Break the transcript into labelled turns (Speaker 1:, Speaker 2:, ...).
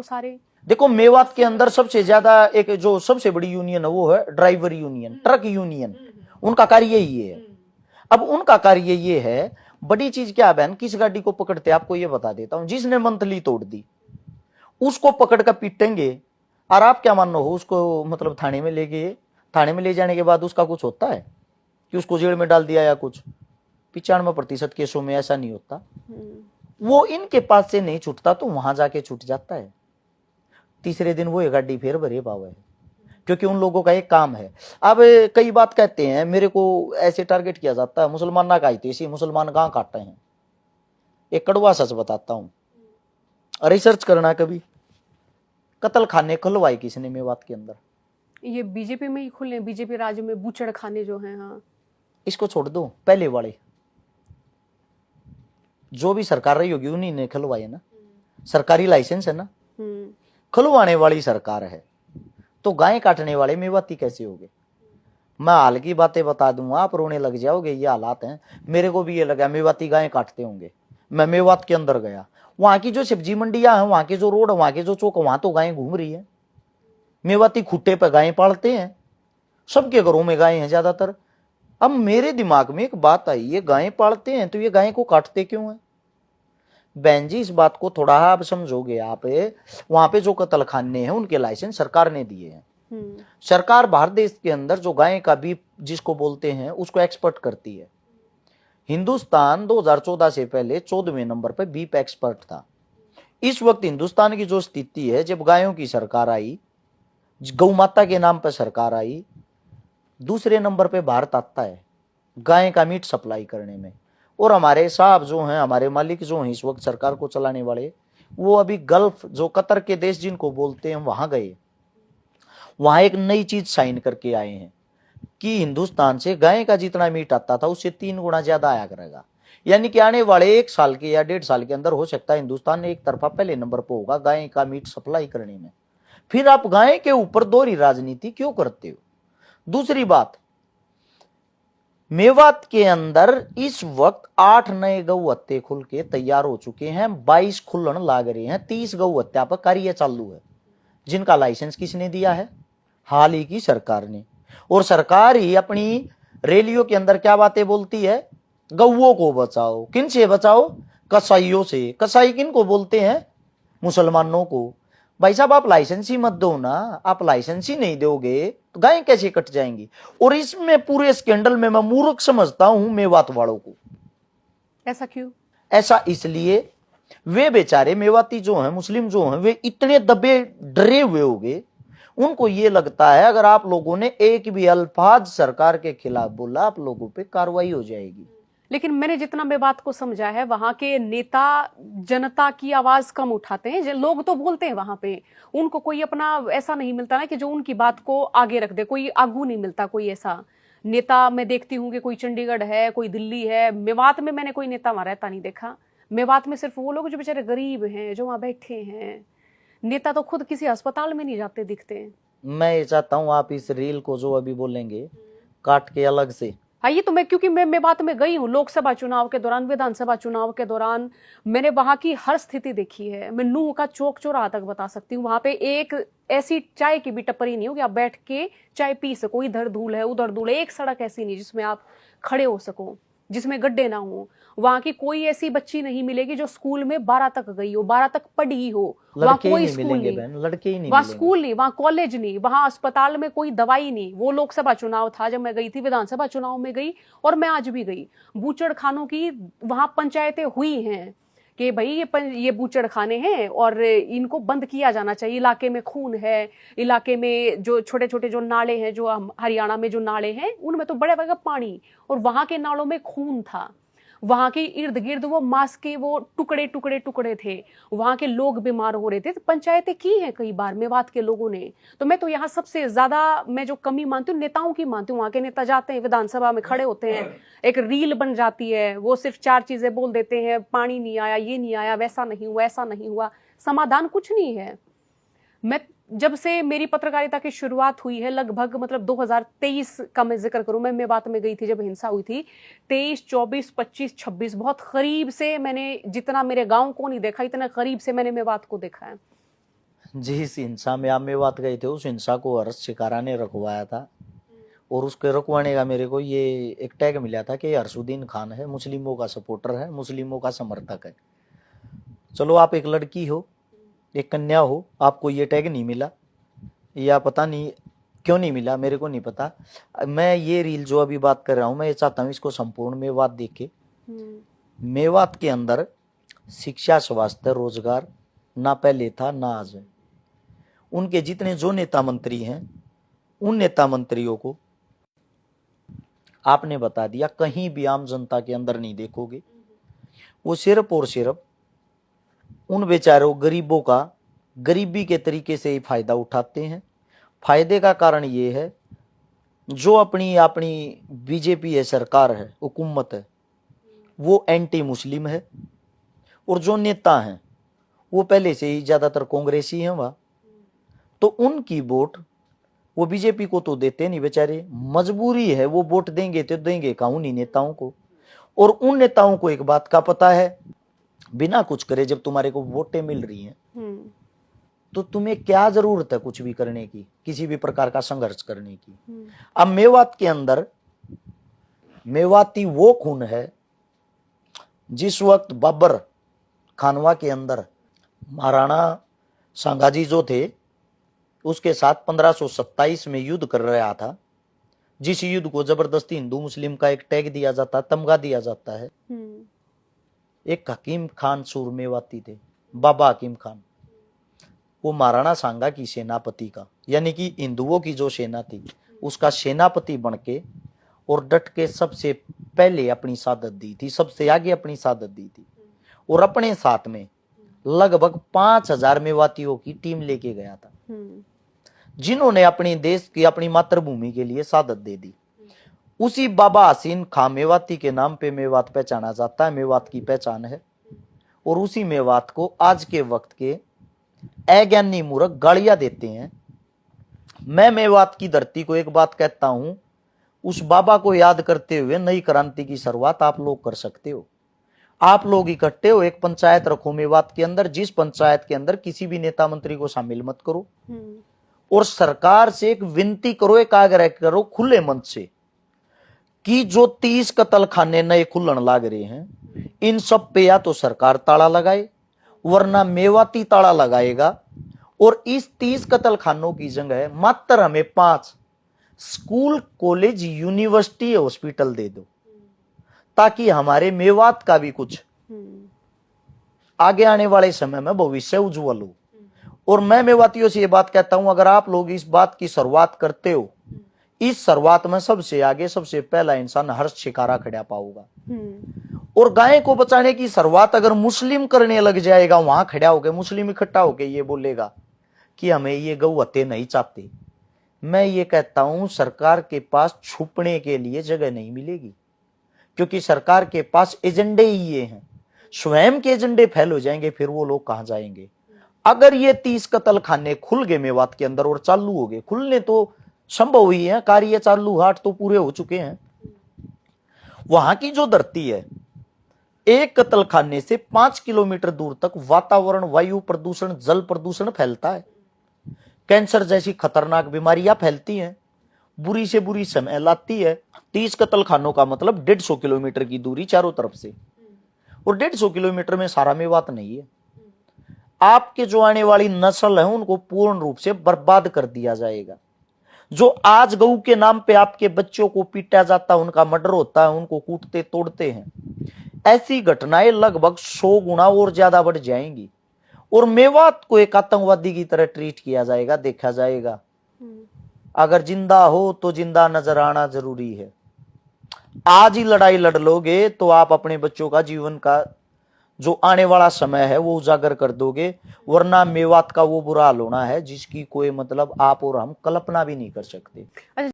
Speaker 1: सारे।
Speaker 2: देखो मेवात के अंदर सबसे ज्यादा एक जो सबसे बड़ी यूनियन है वो है ड्राइवर यूनियन, ट्रक यूनियन। उनका कार्य यही है। अब उनका कार्य ये है, बड़ी चीज क्या बहन, किस गाड़ी को पकड़ते आपको ये बता देता हूं। जिसने मंथली तोड़ दी उसको पकड़ कर पीटेंगे, और आप क्या मान लो हो उसको मतलब थाने में ले गए, थाने में ले जाने के बाद उसका कुछ होता है कि उसको जेल में डाल दिया या कुछ? 95% केसों में ऐसा नहीं होता। वो इनके पास से नहीं छूटता तो वहां जाके छूट जाता है। तीसरे दिन वो गाड़ी फिर भरे पावे, क्योंकि उन लोगों का एक काम है। अब कई बात कहते हैं, मेरे को ऐसे टारगेट किया जाता है, मुसलमान ना खाई इसी मुसलमान कहाँ काटते हैं। एक कड़वा सच बताता हूं, रिसर्च करना कभी, कत्ल खाने खुलवाए किसने मेवात के अंदर?
Speaker 1: ये बीजेपी में ही खुले, बीजेपी राज्य में बूचड़ खाने जो हैं। हाँ,
Speaker 2: इसको छोड़ दो, पहले वाले जो भी सरकार रही होगी उन्हीं ने खुलवाए ना, सरकारी लाइसेंस है ना, खुलवाने वाली सरकार है। तो गाय काटने वाले मेवाती कैसे हो गए? मैं हाल की बातें बता दूंगा, आप रोने लग जाओगे। ये हालात हैं, मेरे को भी ये लगा मेवाती गाय काटते होंगे। मैं मेवात के अंदर गया, वहां की जो सब्जी मंडियां हैं, वहां के जो रोड, वहां के जो चौक, वहां तो गायें घूम रही है। मेवाती खुट्टे पे गायें पालते हैं, सबके घरों में गायें हैं ज्यादातर। अब मेरे दिमाग में एक बात आई, ये गायें पालते हैं तो ये गायें को काटते क्यों हैं? बहन जी इस बात को थोड़ा आप समझोगे। आप वहां पे जो कत्ल खाने हैं उनके लाइसेंस सरकार ने दिए हैं। सरकार भारत देश के अंदर जो गाय का बीफ जिसको बोलते हैं उसको एक्सपोर्ट करती है। हिंदुस्तान 2014 से पहले 14वें नंबर पर बीफ एक्सपर्ट था। इस वक्त हिंदुस्तान की जो स्थिति है, जब गायों की सरकार आई, गौ माता के नाम पर सरकार आई, दूसरे नंबर पे भारत आता है गाय का मीट सप्लाई करने में। और हमारे साहब जो हैं, हमारे मालिक जो हैं इस वक्त सरकार को चलाने वाले, वो अभी गल्फ जो कतर के देश जिनको बोलते हैं वहां गए, वहां एक नई चीज साइन करके आए हैं कि हिंदुस्तान से गाय का जितना मीट आता था उससे 3 गुना ज्यादा आया करेगा। यानी कि आने वाले 1 साल के या 1.5 साल के अंदर हो सकता है हिंदुस्तान एक तरफा पहले नंबर पर होगा गाय का मीट सप्लाई करने में। फिर आप गाय के ऊपर दोहरी राजनीति क्यों करते हो? दूसरी बात, मेवात के अंदर इस वक्त 8 नए गौ हत्या खुल के तैयार हो चुके हैं, 22 खुलन लाग रहे हैं, 30 गौ हत्या पर कार्य चालू है, जिनका लाइसेंस किसने दिया है? हाल ही की सरकार ने। और सरकार ही अपनी रैलियों के अंदर क्या बातें बोलती है? गौओं को बचाओ। किन से बचाओ? कसाईयों से। कसाई किन को बोलते हैं? मुसलमानों को। भाई साहब आप लाइसेंस ही मत दो ना, आप लाइसेंस ही नहीं दोगे तो गायें कैसे कट जाएंगी? और इसमें पूरे स्कैंडल में मैं मूर्ख समझता हूं मेवात वालों को।
Speaker 1: ऐसा क्यों?
Speaker 2: ऐसा इसलिए, वे बेचारे मेवाती जो हैं, मुस्लिम जो हैं, वे इतने दबे डरे हुए होंगे, उनको ये लगता है अगर आप लोगों ने एक भी अल्फाज सरकार के खिलाफ बोला आप लोगों पे कार्रवाई हो जाएगी।
Speaker 1: लेकिन मैंने जितना मैं बात को समझा है, वहां के नेता जनता की आवाज कम उठाते हैं। लोग तो बोलते हैं वहां पे, उनको कोई अपना ऐसा नहीं मिलता ना कि जो उनकी बात को आगे रख दे, कोई आगू नहीं मिलता कोई ऐसा नेता। मैं देखती हूँ कि कोई चंडीगढ़ है, कोई दिल्ली है, मेवात में मैंने कोई नेता वहां रहता नहीं देखा। मेवात में सिर्फ वो लोग जो बेचारे गरीब हैं जो वहां बैठे हैं। नेता तो खुद किसी अस्पताल में नहीं जाते दिखते।
Speaker 2: मैं ये चाहता हूं आप इस रील को जो अभी बोलेंगे काट के अलग से।
Speaker 1: हाँ, ये तो मैं, क्योंकि मैं बात में गई हूँ लोकसभा चुनाव के दौरान, विधानसभा चुनाव के दौरान मैंने वहां की हर स्थिति देखी है। मैं नूह का चौक चौराहा तक बता सकती हूँ। वहां पे एक ऐसी चाय की भी टपरी नहीं हो कि आप बैठ के चाय पी सको। इधर धूल है उधर धूल है, एक सड़क ऐसी नहीं जिसमें आप खड़े हो सको, जिसमें गड्ढे ना हो। वहां की कोई ऐसी बच्ची नहीं मिलेगी जो स्कूल में 12 तक गई हो, 12 तक पढ़ी हो। वहां कोई स्कूल नहीं,
Speaker 2: लड़के ही नहीं,
Speaker 1: वहां स्कूल नहीं, वहां कॉलेज नहीं, वहां अस्पताल में कोई दवाई नहीं। वो लोकसभा चुनाव था जब मैं गई थी, विधानसभा चुनाव में गई और मैं आज भी गई। बूचड़ खानों की वहां पंचायतें हुई हैं कि भाई ये बूचड़ खाने हैं और इनको बंद किया जाना चाहिए। इलाके में खून है, इलाके में जो छोटे छोटे जो नाले हैं, जो हरियाणा में जो नाले हैं उनमें तो बड़े बड़े पानी, और वहां के नालों में खून था। वहां के इर्द गिर्द वो मांस के वो टुकड़े टुकड़े टुकड़े थे। वहां के लोग बीमार हो रहे थे। तो पंचायतें की हैं कई बार मेवात के लोगों ने। तो मैं तो यहाँ सबसे ज्यादा मैं जो कमी मानती हूँ नेताओं की मानती हूँ। वहां के नेता जाते हैं विधानसभा में खड़े होते हैं, एक रील बन जाती है, वो सिर्फ 4 चीजें बोल देते हैं, पानी नहीं आया, ये नहीं आया, वैसा नहीं हुआ, ऐसा नहीं हुआ, समाधान कुछ नहीं है। मैं जब से मेरी पत्रकारिता की शुरुआत हुई है, लगभग मतलब 2023 का मैं जिक्र करूं, मैं मेवात में गई थी जब हिंसा हुई थी, 23, 24, 25, 26 बहुत करीब से मैंने, जितना मेरे गांव को नहीं देखा इतना करीब से मैंने मेवात को देखा है।
Speaker 2: जिस हिंसा में आप मेवात गए थे उस हिंसा को हर्ष शिकारा ने रखवाया था, और उसके रुकवाने का मेरे को ये एक टैग मिला था कि हर्षुद्दीन खान है, मुस्लिमों का सपोर्टर है, मुस्लिमों का समर्थक है। चलो आप एक लड़की हो, एक कन्या हो, आपको ये टैग नहीं मिला, या पता नहीं क्यों नहीं मिला, मेरे को नहीं पता। मैं ये रील जो अभी बात कर रहा हूँ, मैं ये चाहता हूँ इसको संपूर्ण मेवात देखे। मेवात के अंदर शिक्षा, स्वास्थ्य, रोजगार ना पहले था ना आज है। उनके जितने जो नेता मंत्री हैं, उन नेता मंत्रियों को आपने बता दिया, कहीं भी आम जनता के अंदर नहीं देखोगे। वो सिर्फ और सिर्फ उन बेचारों गरीबों का गरीबी के तरीके से ही फायदा उठाते हैं। फायदे का कारण ये है, जो अपनी बीजेपी है, सरकार है, हुकूमत है, वो एंटी मुस्लिम है, और जो नेता हैं वो पहले से ही ज्यादातर कांग्रेसी हैं वह, तो उनकी वोट वो बीजेपी को तो देते नहीं बेचारे, मजबूरी है, वो वोट देंगे तो देंगे कहाँ उन्हीं नेताओं को। और उन नेताओं को एक बात का पता है, बिना कुछ करे जब तुम्हारे को वोटें मिल रही हैं तो तुम्हें क्या जरूरत है कुछ भी करने की, किसी भी प्रकार का संघर्ष करने की। अब मेवात के अंदर मेवाती वो खून है, जिस वक्त बाबर खानवा के अंदर महाराणा सांगाजी जो थे उसके साथ 1527 में युद्ध कर रहा था, जिस युद्ध को जबरदस्ती हिंदू मुस्लिम का एक टैग दिया जाता, तमगा दिया जाता है। एक हकीम खान सूर मेवाती थे, बाबा हकीम खान, वो महाराणा सांगा की सेनापति का, यानी कि हिंदुओं की जो सेना थी उसका सेनापति बनके और डट के सबसे पहले अपनी शहादत दी थी, सबसे आगे अपनी शहादत दी थी। और अपने साथ में लगभग 5000 मेवातियों की टीम लेके गया था, जिन्होंने अपने देश की, अपनी मातृभूमि के लिए शहादत दे दी। उसी बाबा हसीन खां मेवाती के नाम पे मेवात पहचाना जाता है, मेवात की पहचान है। और उसी मेवात को आज के वक्त के अज्ञानी मूर्ख गालियां देते हैं। मैं मेवात की धरती को एक बात कहता हूं, उस बाबा को याद करते हुए नई क्रांति की शुरुआत आप लोग कर सकते हो। आप लोग इकट्ठे हो, एक पंचायत रखो मेवात के अंदर, जिस पंचायत के अंदर किसी भी नेता मंत्री को शामिल मत करो, और सरकार से एक विनती करो, एक आग्रह करो खुले मन से कि जो 30 कत्ल खाने नए खुलन लाग रहे हैं, इन सब पे या तो सरकार ताला लगाए, वरना मेवाती ताला लगाएगा। और इस 30 कत्ल खानों की जगह मात्र हमें 5 स्कूल, कॉलेज, यूनिवर्सिटी, हॉस्पिटल दे दो, ताकि हमारे मेवात का भी कुछ आगे आने वाले समय में भविष्य उज्जवल हो। और मैं मेवातियों से ये बात कहता हूं, अगर आप लोग इस बात की शुरुआत करते हो, इस शुरुआत में सबसे आगे, सबसे पहला इंसान हर्ष शिकारा खड़ा पाऊंगा। और गाय को बचाने की शुरुआत अगर मुस्लिम करने लग जाएगा, वहां खड़ा होकर मुस्लिम इकट्ठा होकर ये बोलेगा कि हमें ये गौ हत्या नहीं चाहते, मैं ये कहता हूं सरकार के पास छुपने के लिए जगह नहीं मिलेगी, क्योंकि सरकार के पास एजेंडे ही ये हैं। स्वयं के एजेंडे फैल हो जाएंगे, फिर वो लोग कहां जाएंगे। अगर ये 30 कत्ल खाने खुल गए मेवात के अंदर और चालू हो गए, खुलने तो संभव ही है, कार्य चालू, हाट तो पूरे हो चुके हैं। वहां की जो धरती है, एक कत्ल खाने से 5 किलोमीटर दूर तक वातावरण, वायु प्रदूषण, जल प्रदूषण फैलता है। कैंसर जैसी खतरनाक बीमारियां फैलती हैं, बुरी से बुरी समय लाती है। 30 कत्ल खानों का मतलब 150 किलोमीटर की दूरी चारों तरफ से, और 150 किलोमीटर में सारा मेवात नहीं है। आपके जो आने वाली नस्ल है उनको पूर्ण रूप से बर्बाद कर दिया जाएगा। जो आज गऊ के नाम पे आपके बच्चों को पीटा जाता है, उनका मर्डर होता है, उनको कूटते तोड़ते हैं, ऐसी घटनाएं लगभग 100 गुना और ज्यादा बढ़ जाएंगी। और मेवात को एक आतंकवादी की तरह ट्रीट किया जाएगा, देखा जाएगा। अगर जिंदा हो तो जिंदा नजर आना जरूरी है। आज ही लड़ाई लड़ लोगे तो आप अपने बच्चों का जीवन का जो आने वाला समय है वो उजागर कर दोगे, वरना मेवात का वो बुरा हाल होना है जिसकी कोई मतलब आप और हम कल्पना भी नहीं कर सकते।